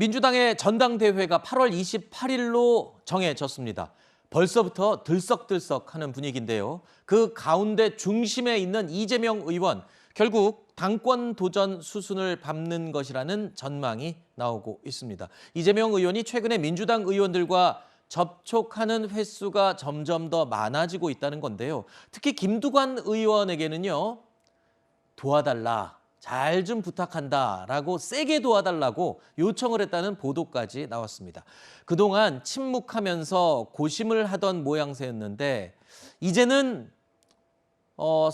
민주당의 전당대회가 8월 28일로 정해졌습니다. 벌써부터 들썩들썩하는 분위기인데요. 그 가운데 중심에 있는 이재명 의원, 결국 당권 도전 수순을 밟는 것이라는 전망이 나오고 있습니다. 이재명 의원이 최근에 민주당 의원들과 접촉하는 횟수가 점점 더 많아지고 있다는 건데요. 특히 김두관 의원에게는요, 도와달라, 잘 좀 부탁한다라고 세게 도와달라고 요청을 했다는 보도까지 나왔습니다. 그동안 침묵하면서 고심을 하던 모양새였는데 이제는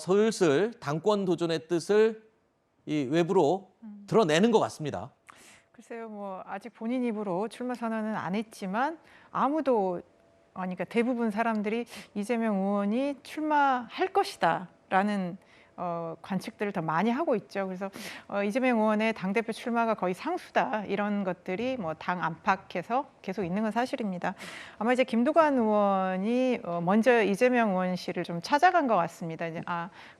슬슬 당권 도전의 뜻을 이 외부로 드러내는 것 같습니다. 글쎄요, 뭐 아직 본인 입으로 출마 선언은 안 했지만 아무도 그러니까 대부분 사람들이 이재명 의원이 출마할 것이다라는 관측들을 더 많이 하고 있죠. 그래서 이재명 의원의 당대표 출마가 거의 상수다 이런 것들이 뭐 당 안팎에서 계속 있는 건 사실입니다. 아마 이제 김두관 의원이 먼저 이재명 의원 씨를 좀 찾아간 것 같습니다. 이제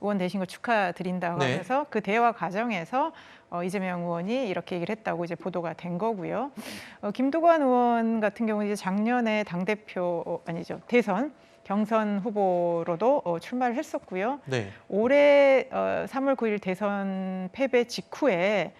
의원 되신 거 축하드린다고 하면서 그 대화 과정에서 이재명 의원이 이렇게 얘기를 했다고 이제 보도가 된 거고요. 김두관 의원 같은 경우는 이제 작년에 당대표 아니죠, 대선 경선 후보로도 출마를 했었고요. 네. 올해 3월 9일 대선 패배 직후에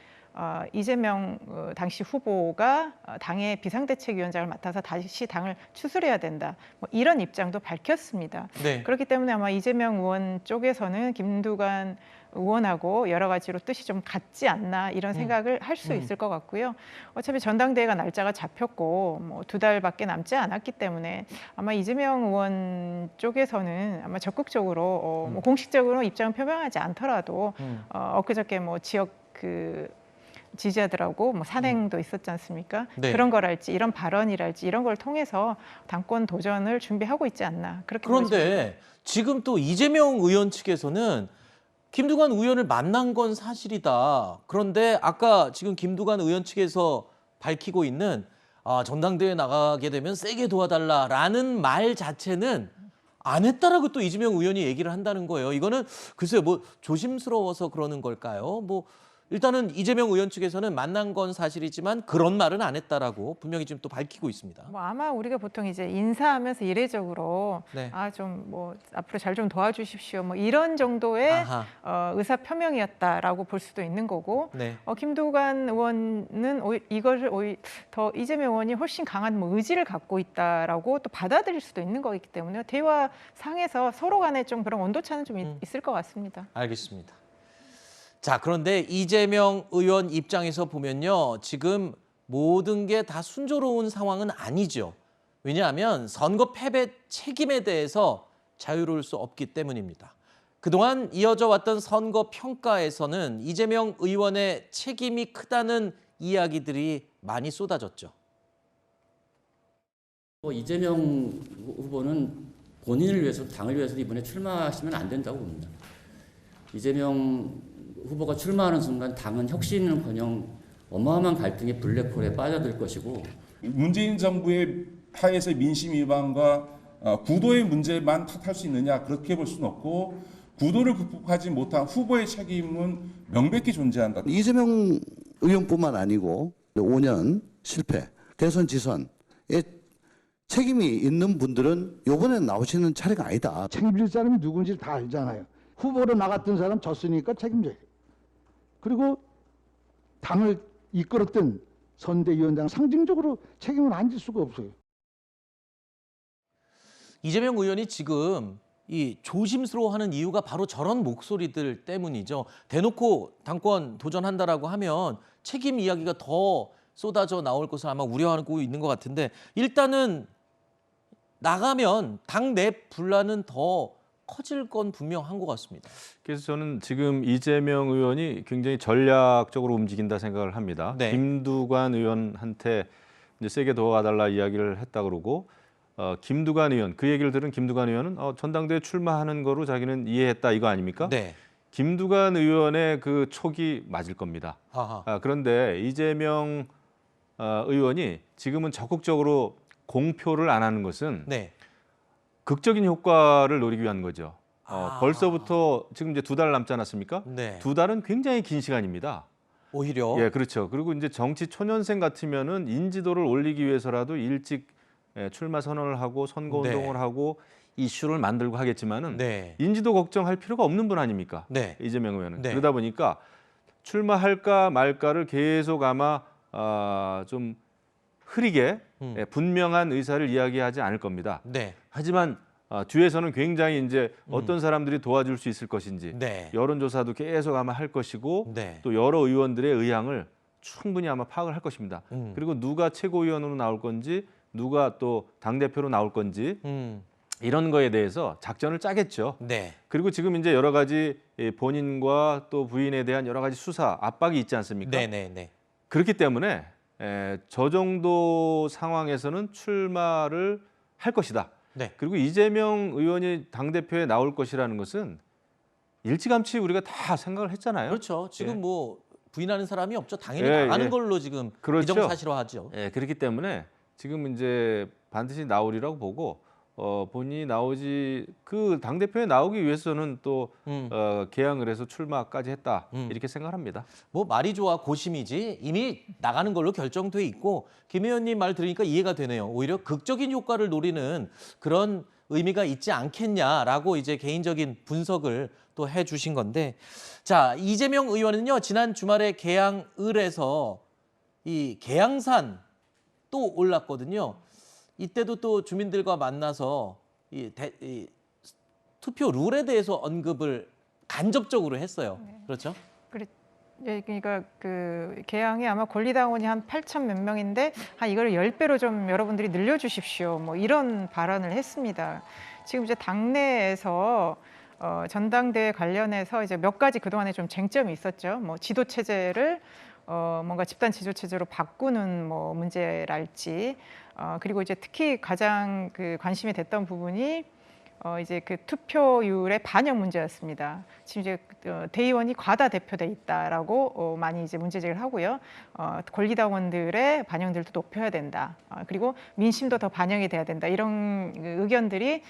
이재명 당시 후보가 당의 비상대책위원장을 맡아서 다시 당을 추스려야 된다. 뭐 이런 입장도 밝혔습니다. 네. 그렇기 때문에 아마 이재명 의원 쪽에서는 김두관 의원하고 여러 가지로 뜻이 좀 같지 않나 이런 생각을 할 수 있을 것 같고요. 어차피 전당대회가 날짜가 잡혔고 뭐 2달밖에 남지 않았기 때문에 아마 이재명 의원 쪽에서는 아마 적극적으로 뭐 공식적으로 입장을 표명하지 않더라도 엊그저께 뭐 지역 지지자들하고 뭐 산행도 있었지 않습니까? 네. 그런 거랄지 이런 발언이랄지 이런 걸 통해서 당권 도전을 준비하고 있지 않나 그렇게 그런데 보여집니다. 지금 또 이재명 의원 측에서는 김두관 의원을 만난 건 사실이다. 그런데 아까 지금 김두관 의원 측에서 밝히고 있는 전당대회 나가게 되면 세게 도와달라라는 말 자체는 안 했다라고 또 이재명 의원이 얘기를 한다는 거예요. 이거는 글쎄요, 뭐 조심스러워서 그러는 걸까요? 뭐 일단은 이재명 의원 측에서는 만난 건 사실이지만 그런 말은 안 했다라고 분명히 지금 또 밝히고 있습니다. 뭐 아마 우리가 보통 이제 인사하면서 이례적으로 네. 좀 뭐 앞으로 잘 좀 도와주십시오. 뭐 이런 정도의 의사 표명이었다라고 볼 수도 있는 거고. 네. 김두관 의원은 이것을 더 이재명 의원이 훨씬 강한 뭐 의지를 갖고 있다라고 또 받아들일 수도 있는 거기 때문에 대화 상에서 서로 간에 좀 그런 온도차는 좀 있을 것 같습니다. 알겠습니다. 자, 그런데 이재명 의원 입장에서 보면요, 지금 모든 게 다 순조로운 상황은 아니죠. 왜냐하면 선거 패배 책임에 대해서 자유로울 수 없기 때문입니다. 그동안 이어져 왔던 선거 평가에서는 이재명 의원의 책임이 크다는 이야기들이 많이 쏟아졌죠. 이재명 후보는 본인을 위해서, 당을 위해서 이번에 출마하시면 안 된다고 봅니다. 이재명 후보가 출마하는 순간 당은 혁신은커녕 어마어마한 갈등의 블랙홀에 빠져들 것이고, 문재인 정부의 하에서 민심 위반과 구도의 문제만 탓할 수 있느냐, 그렇게 볼 수는 없고 구도를 극복하지 못한 후보의 책임은 명백히 존재한다. 이재명 의원뿐만 아니고 5년 실패, 대선 지선에 책임이 있는 분들은 이번에 나오시는 차례가 아니다. 책임질 사람이 누군지 다 알잖아요. 후보로 나갔던 사람 졌으니까 책임져요. 그리고 당을 이끌었던 선대위원장 상징적으로 책임을 안 질 수가 없어요. 이재명 의원이 지금 이 조심스러워하는 이유가 바로 저런 목소리들 때문이죠. 대놓고 당권 도전한다라고 하면 책임 이야기가 더 쏟아져 나올 것을 아마 우려하고 있는 것 같은데, 일단은 나가면 당내 분란은 더 커질 건 분명한 것 같습니다. 그래서 저는 지금 이재명 의원이 굉장히 전략적으로 움직인다 생각을 합니다. 네. 김두관 의원한테 이제 세게 도와달라 이야기를 했다 그러고, 김두관 의원, 그 얘기를 들은 김두관 의원은 전당대회 출마하는 거로 자기는 이해했다, 이거 아닙니까? 네. 김두관 의원의 그 촉이 맞을 겁니다. 그런데 이재명 의원이 지금은 적극적으로 공표를 안 하는 것은 네. 극적인 효과를 노리기 위한 거죠. 벌써부터 지금 이제 2달 남지 않았습니까? 네. 2달은 굉장히 긴 시간입니다. 오히려 예, 그렇죠. 그리고 이제 정치 초년생 같으면은 인지도를 올리기 위해서라도 일찍 출마 선언을 하고 선거 네. 운동을 하고 이슈를 만들고 하겠지만은 네. 인지도 걱정할 필요가 없는 분 아닙니까? 네. 이재명 의원은. 네. 그러다 보니까 출마할까 말까를 계속 아마 좀 흐리게 분명한 의사를 이야기하지 않을 겁니다. 네. 하지만 뒤에서는 굉장히 이제 어떤 사람들이 도와줄 수 있을 것인지 네. 여론조사도 계속 아마 할 것이고 네. 또 여러 의원들의 의향을 충분히 아마 파악을 할 것입니다. 그리고 누가 최고위원으로 나올 건지 누가 또 당대표로 나올 건지 이런 거에 대해서 작전을 짜겠죠. 네. 그리고 지금 이제 여러 가지 본인과 또 부인에 대한 여러 가지 수사 압박이 있지 않습니까? 네네네. 그렇기 때문에 저 정도 상황에서는 출마를 할 것이다. 네. 그리고 이재명 의원이 당대표에 나올 것이라는 것은 일찌감치 우리가 다 생각을 했잖아요. 그렇죠. 지금 예. 뭐 부인하는 사람이 없죠. 당연히 예, 나가는 예. 걸로 지금 그렇죠. 기정사실화하죠. 예, 그렇기 때문에 지금 이제 반드시 나오리라고 보고 본인이 나오지 그 당대표에 나오기 위해서는 또 개항을 해서 출마까지 했다 이렇게 생각합니다. 뭐 말이 좋아 고심이지 이미 나가는 걸로 결정돼 있고 김 의원님 말 들으니까 이해가 되네요. 오히려 극적인 효과를 노리는 그런 의미가 있지 않겠냐라고 이제 개인적인 분석을 또 해주신 건데 자 이재명 의원은요 지난 주말에 개항을 해서 이 개항산 또 올랐거든요. 이때도 또 주민들과 만나서 이 투표 룰에 대해서 언급을 간접적으로 했어요. 그렇죠? 예, 그러니까 그 개항이 아마 권리당원이 한 8천 몇 명인데 이거를 10배로 좀 여러분들이 늘려주십시오. 뭐 이런 발언을 했습니다. 지금 이제 당내에서 전당대회 관련해서 이제 몇 가지 그동안에 좀 쟁점이 있었죠. 뭐 지도 체제를 뭔가 집단 지도 체제로 바꾸는 뭐 문제랄지 그리고 이제 특히 가장 그 관심이 됐던 부분이 이제 그 투표율의 반영 문제였습니다. 지금 이제 대의원이 과다 대표돼 있다라고 많이 이제 문제 제기를 하고요. 권리당원들의 반영들도 높여야 된다. 그리고 민심도 더 반영이 돼야 된다. 이런 의견들이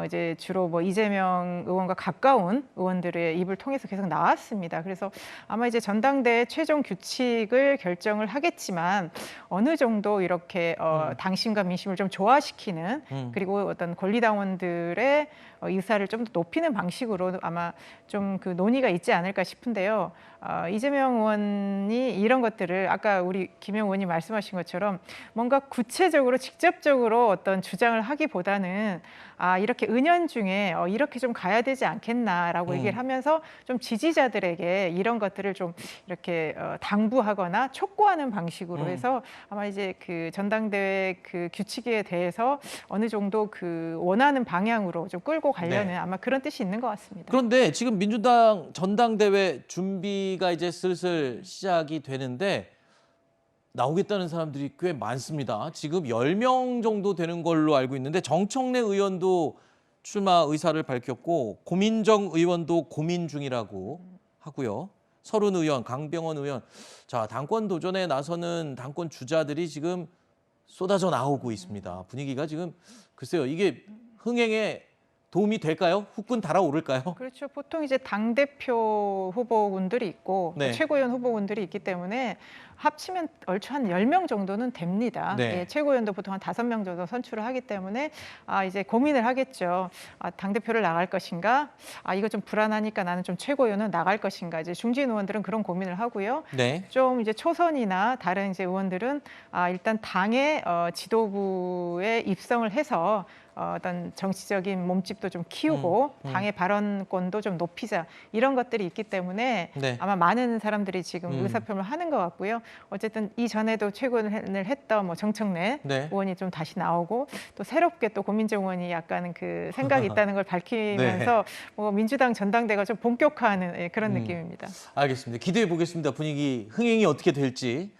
이제 주로 뭐 이재명 의원과 가까운 의원들의 입을 통해서 계속 나왔습니다. 그래서 아마 이제 전당대회 최종 규칙을 결정을 하겠지만 어느 정도 이렇게 당심과 민심을 좀 조화시키는 그리고 어떤 권리당원들의 의사를 좀 더 높이는 방식으로 아마 좀 그 논의가 있지 않을까 싶은데요. 이재명 의원이 이런 것들을 아까 우리 김영 의원이 말씀하신 것처럼 뭔가 구체적으로 직접적으로 어떤 주장을 하기보다는 이렇게 은연중에 이렇게 좀 가야 되지 않겠나라고 얘기를 하면서 좀 지지자들에게 이런 것들을 좀 이렇게 당부하거나 촉구하는 방식으로 해서 아마 이제 그 전당대회 그 규칙에 대해서 어느 정도 그 원하는 방향으로 좀 끌고 가려는 네. 아마 그런 뜻이 있는 것 같습니다. 그런데 지금 민주당 전당대회 준비가 이제 슬슬 시작이 되는데 나오겠다는 사람들이 꽤 많습니다. 지금 10명 정도 되는 걸로 알고 있는데 정청래 의원도 출마 의사를 밝혔고 고민정 의원도 고민 중이라고 하고요. 서른 의원, 강병원 의원. 자, 당권 도전에 나서는 당권 주자들이 지금 쏟아져 나오고 있습니다. 분위기가 지금 글쎄요. 이게 흥행에 도움이 될까요? 후끈 달아오를까요? 그렇죠. 보통 이제 당대표 후보군들이 있고 네. 최고위원 후보군들이 있기 때문에 합치면 얼추 한 10명 정도는 됩니다. 네. 예, 최고위원도 보통 한 5명 정도 선출을 하기 때문에 이제 고민을 하겠죠. 당대표를 나갈 것인가? 이거 좀 불안하니까 나는 좀 최고위원은 나갈 것인가? 이제 중진 의원들은 그런 고민을 하고요. 네. 좀 이제 초선이나 다른 이제 의원들은 일단 당의 지도부에 입성을 해서 어떤 정치적인 몸집도 좀 키우고 당의 발언권도 좀 높이자 이런 것들이 있기 때문에 네. 아마 많은 사람들이 지금 의사표명을 하는 것 같고요. 어쨌든 이전에도 최고위원을 했던 뭐 정청래 네. 의원이 좀 다시 나오고 또 새롭게 또 고민정 의원이 약간 그 생각이 있다는 걸 밝히면서 뭐 민주당 전당대가 좀 본격화하는 그런 느낌입니다. 알겠습니다. 기대해 보겠습니다. 분위기 흥행이 어떻게 될지.